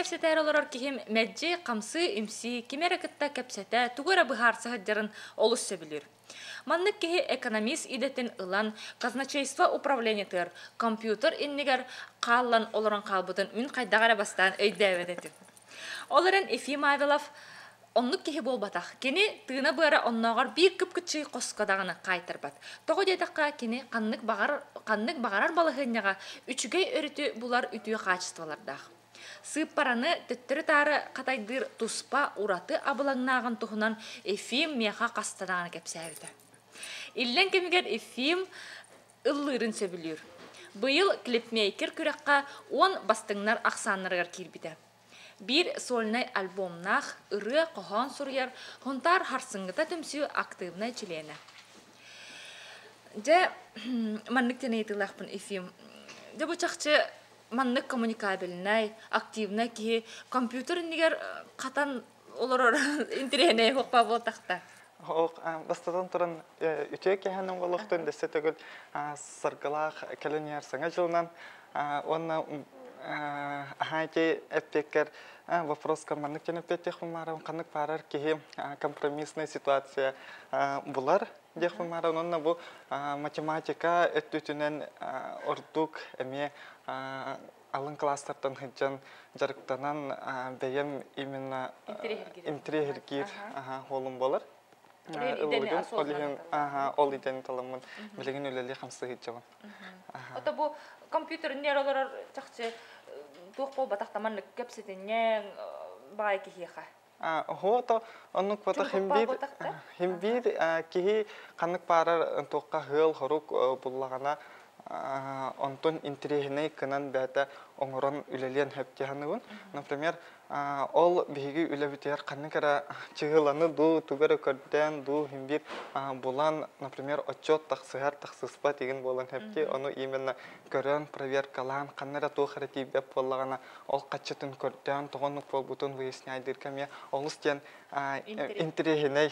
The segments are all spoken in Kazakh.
кепсетер олорор кихим мәджи, қамсы, имси, кемері кітта кепсете, тугыра бұхарсы хыджарын олысса білір. Маннык кихи экономист идетін ылан казначейство управление тыр, компьютер иннигер қаллан олорын қалбытын үн қайдағара бастан өйдәведеті. Оларын Ефим Авилов оннук кихи болбатақ. Кені тыына бұра оннағар бір күп-күтші қосқадағаны қайтырбат. Тоғы дедіққа кені қаннык бағарар балығынняға үчігей өріті бұлар үтіе қачествалардағы. Сып параны төттірі тары қатайдыр туспа ураты абылаңнағын тұхынан Ефим меха қастадағаны кепсәвді. Иллен кемігер Ефим ыллырын сөбілер. Бұйыл клипмейкер күрекқа 10 бастыңнар ақсанырғар кербіді. Bir solnay albomnaq ırı qohan suryar hontar harsıngıta tümsü aktivna çilene. Ja manнык teneytilaqpın Efim. Ja bu çaqçı manнык kommunikabilnay, aktivna ki kompüter niger qatan olor interene hoqpa boltaqta. Бастадан тұрын үтек кәхінің болуқтын десе төгіл сырғылақ кәлінер саңа жылынан онна ахайки эппекер вопрос карманнык жана петтехумарам канык парар кихи компромиссная ситуация булар дехумарам онна бу математика эттүтүнен ордук эме алын класстардан хыджан жарыктанан бейем именно интерьергир холум болар. Ол иден таламын билеген өлелі қамсы хиджабын. Ота бу компьютер нейролар чакчы тук бол батактаман кепсетенен бай кихиха. Хото оннук бата химбир кихи канык парар тукка хыл хорук буллагана онтон интерьерне кынан бәта оңорон үлелен хептеханыбын. Например, ол биги үлебитер канныкара чыгыланы ду тугара көрден ду химбир булан, например, отчет тахсыгар тахсыспа деген болан хепти, ону именно көрөн проверкалан каннара тухара тибеп боллагана ол качытын көрден тогонук болбутун выясняйдыр кеме олустен интерьерне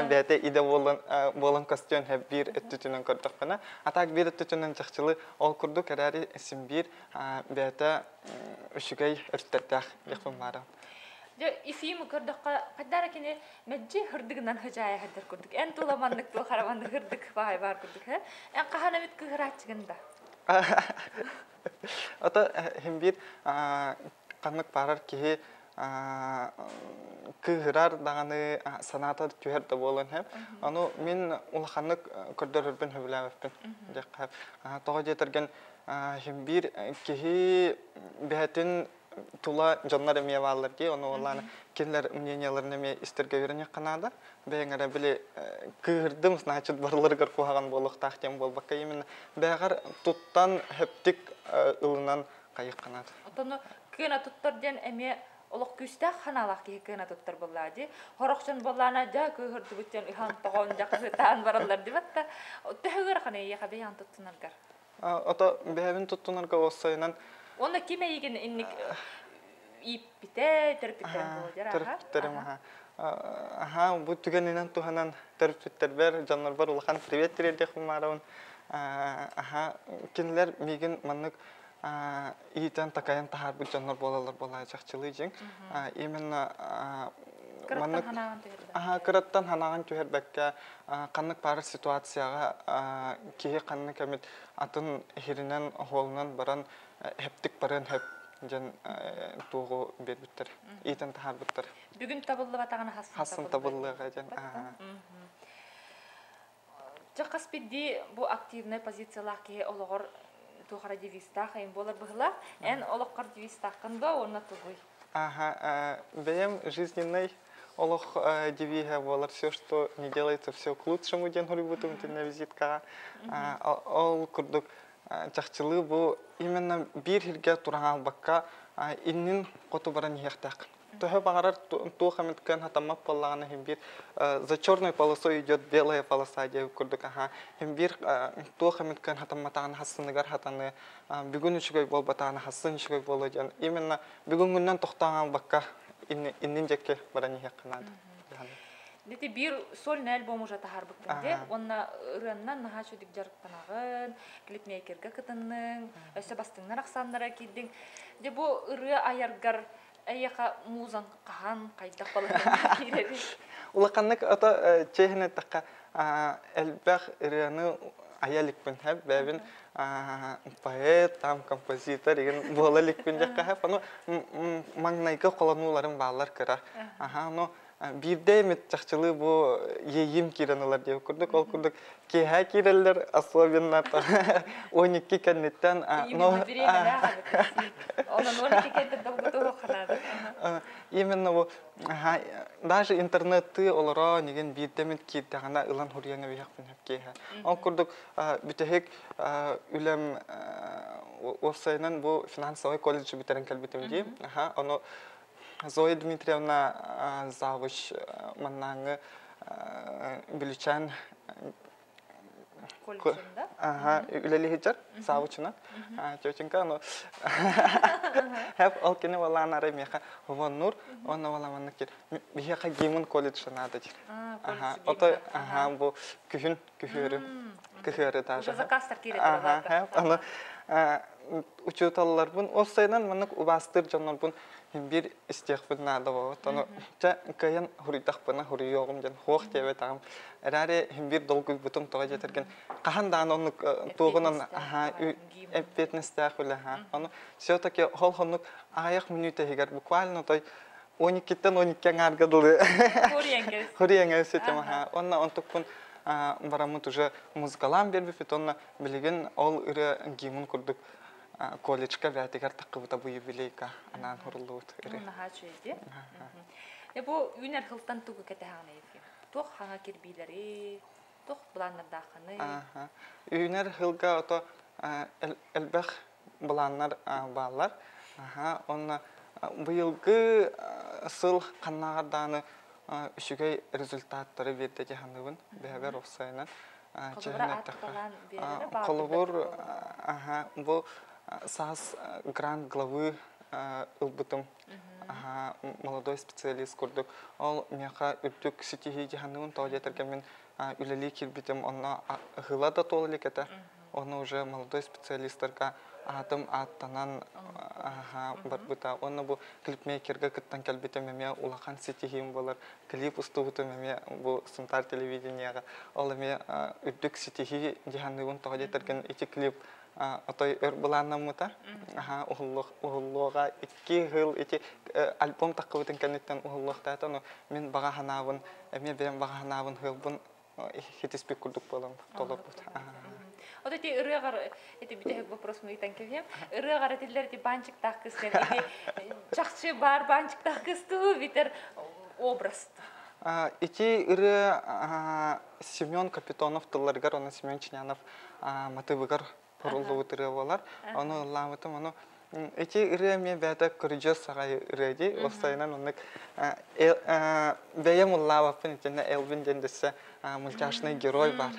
бәта иде болан костюм хепбир эттүтүнөн көрдөкпана. Атак бир эттүтүнөн чакчылы ол курду карари симбир бәта үшігей үрттәттәк яқпымлары. Ефим көрдіққа қаддара кені мәджі хүрдігінен хүжайы хәдір көрдік. Ән туламандық тұл қараманды хүрдік бағай бар көрдік. Ән қағана бет күғырат чығында. Ата хембир қанық барар кейі күғырар дағаны саната түйерді болын хәп. Аны мен ұлақанық көрдір үрбін хүбіләміппін. Тоға жетірген хембир кейі бәтін тула жонлар эме баллар ди, оны оланы кендер мненияларын эме истерге берене канада. Бәңәре биле кырдым, значит, барларга куган болук тахтем болбакка именно бәгәр туттан хептик ылынан кайык канат. Отоны кына туттардан эме олық күстә ханалак ки кына туттар буллады. Хорокчын боллана да кырды бүтән ихан тагын жақсытан баралар дип атта. Тәгәр каны я хабиян туттынаргар. Ото бәбин туттынарга осайнан Onda kime yikin innik ipite terpiten bojar aha. Terpiten aha. Bu tügeninden tuhanan terpiter ber canlar var ulkan privet direde kumarun. Aha kinler migin manlık iyiten takayan tahar bu canlar bolalar bolacak çılıcın. Imенно manlık kırattan hanagan tüher bekka kanlık par situasiyaga kihi kanlık emet atın hirinen holundan baran heptik baran hep jan tuğu berbütter. İten tahar bütter. Bugün tabıllı batağına hasın tabıllı jan. Jakas biddi bu aktivne pozisiyalar ki olağır tuğara divista hayın bolar bıhla en olağır divista kanda ona tuğuy. Бәем жизненный олох девига болар все, что не делается, все к лучшему день гурибутум на визитка. Ол курдук чахчылы бу именно бир хирге турган бакка иннин коту баран яхтак. Тохе багарар ту хамиткан хатамап боллагана химбир за черной полосой идет белая полоса деп курдук. Химбир ту хамиткан хатаматан хасыныгар хатаны бүгүн үчүгөй болбатаны хасын үчүгөй болоджан. Именно бүгүнгүндөн токтоган бакка иннин жекке баран яхканат. Дети бир сольный альбом уже тахар быккенде, онна ырыннан наха чөдик жарыктанагын, клипмейкерге кытынның, өсө бастыңнар аксаннара киддиң. Де бу ыры аяргар әйеқа музан қахан қайдақ балатын кереді. Улақаннык ата чехіне таққа әлбәқ үріні аялікпін әп, бәбін поэт, там композитор, еген бола ликпін жаққа әп, аны маңнайға қолануларын бағалар кіра. Бирде мет жақчылы бұл ейім керенілер деп күрдік, ол күрдік кейхә керелер, особенно 12 кәнеттен. Именно бұл, даже интернетті олара неген бирде мет кердіғана ұлан хұрияңа бейхпін әп кейхә. Ол күрдік бүтәхек үлем осайынан бұл финансовый колледжі бітерін кәлбетім дейм. Оны Зоя Дмитриевна завуч маннаңы биличан Колледжында? Үлелі хиджар, завучына. Чөчінка, но хэп алкені валан ары меха Хуван Нур, оны валаманны кер. Бейхақа геймін колледжі нады дер. Отой, бұл күхері даже. Уже закастар кереді. Учуталар бұн, осайдан мұнық убастыр жанар бұн бір істеқ бұн нады бағыт. Оны кайын хұридақ бұна хұрый оғым жан хоқ тебе тағым. Әрәрі бір долгыл бұтын тоға жетерген. Қахандағын оны тоғынан әппетністәқ үлі. Оны все-таки ол ғынық аяқ минуты егер буквально той 12-тен 12-ен арғадылы. Хұрияңа өсетем. Онна онтық бұн барамыт уже музыкалан бербепет, онна білеген ол үрі геймін күрдік колледжка бәтігер таққыбыта бұй білейка анан хұрылы өт үрі. Наға чөйде. Бұл үйнер қылтан тұғы кәті хаңа ефе? Тоқ хаңа кербейлері, тоқ бұланнар дақыны? Үйнер қылға ото әлбәқ бұланнар балар. Онна бұйылғы сыл қаннағарданы үшігей результаттары берді жаханығын бәгер офсайынан. Қолығыр бұл саас грант главы ұлбытым молодой специалист көрдік. Ол меқа үрдік сетихи жаханығын тау жетерген мен үлелі келбетім. Оны ғыла да толы лекеті. Оны уже молодой специалисттарға атым аттанан барбыта. Оны бұл клипмейкерге кіттан кәлбетім әме улақан сетихим болар. Клип ұстығытым әме бұл сымтар телевиденияға. Ол әме үрдік сетихи жаханығын тау жетерген эти клип отой өр бұланнан мұта. Ұғылуға 2 ғыл, альбом таққыбытын кәнеттен ұғылуқтайды. Мен баға ханавын, әме бәм баға ханавын ғылбын хетеспек күрдік болам. Толып бұд. Вот эти рыгар, это битек вопрос мы там кем. Рыгар это для эти банчик так кыстер, чахче бар банчик так кысту, витер образ. Эти ры Семен Капитонов тыларгар, он Семен Чинянов мотивыгар порулу утырывалар. Оны ламытым, оны эти ры мне бәді көріжес сағай рыди, остайынан онық бәйем ұллавапын етіне Элвин дендесі мультяшный герой бар.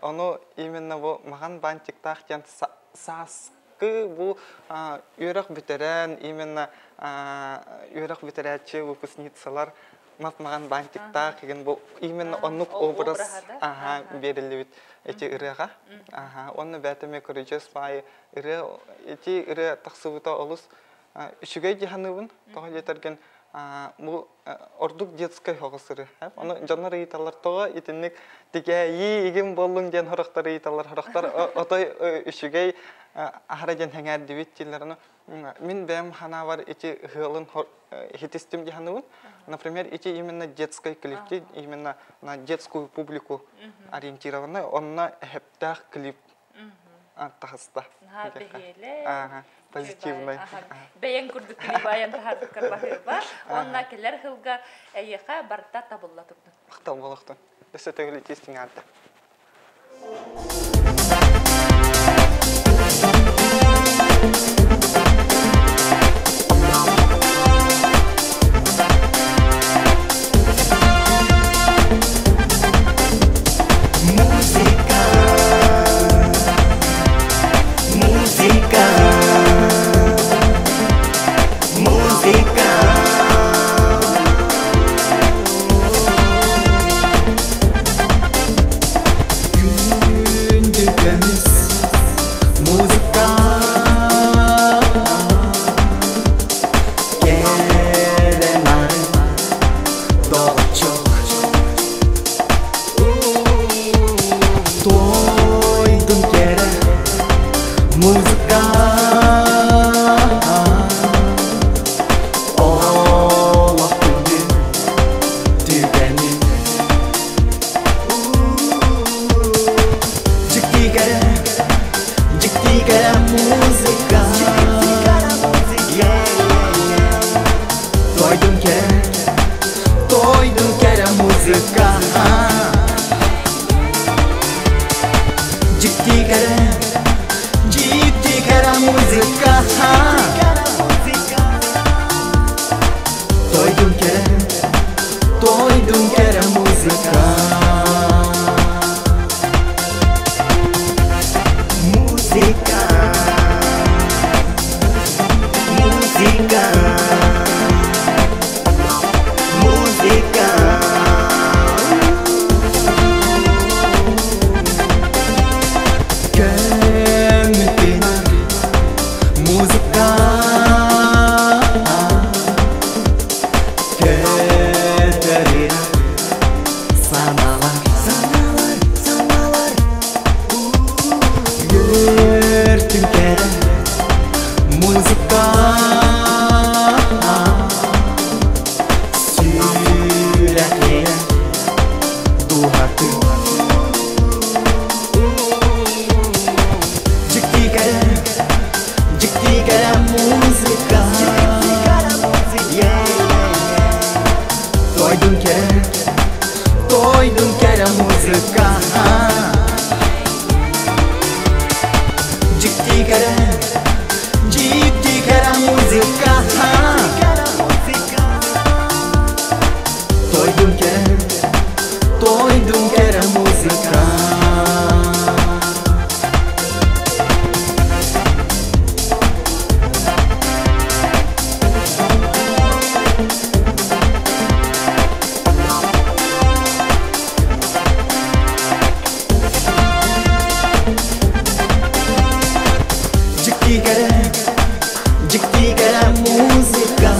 Оны именно бұл маған бантиктақ ден сасқы бұл үйрек бітерен, именно үйрек бітерәтші выпускницалар маған бантиктақ еген бұл именно онық образ берілі бит эти ырыға. Оны бәтіме көріжес бай эти ыры тақсыбыта олыс үшігей жиханыбын тоға жетерген бұл ордук детской хоғысыры. Оны жанар ыйталар тоға итіннік текәйі еген болың ден хорақтар ыйталар. Хорақтар отой үшігей ахара ден хәңәр дебеттелеріні. Мен бәм хана бар эти ғылын хетестім жиханыбын. Например, эти именно детской клипте, именно на детскую публику ориентированы, онна хептах клип тағыста. Позитивный. Бәйен күрдік кілі баян тағадық карлахыр бар. Онна келер ғылға әйеқа барда табылла тұрды. Қытал болықты. Өсі төгілі тестің арды. Muzika Jiktikara música. Doidum quer a música. Música, música, música. Música, doidum quer a música. Jiktikara música. Doidum quer a música. Jiktikara música.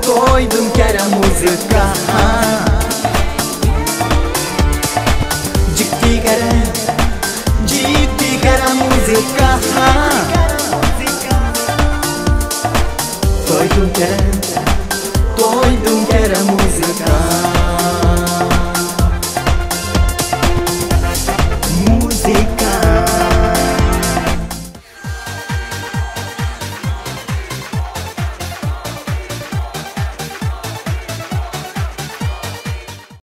Doidum quer a música. Jiktikara música. Doidum quer a música.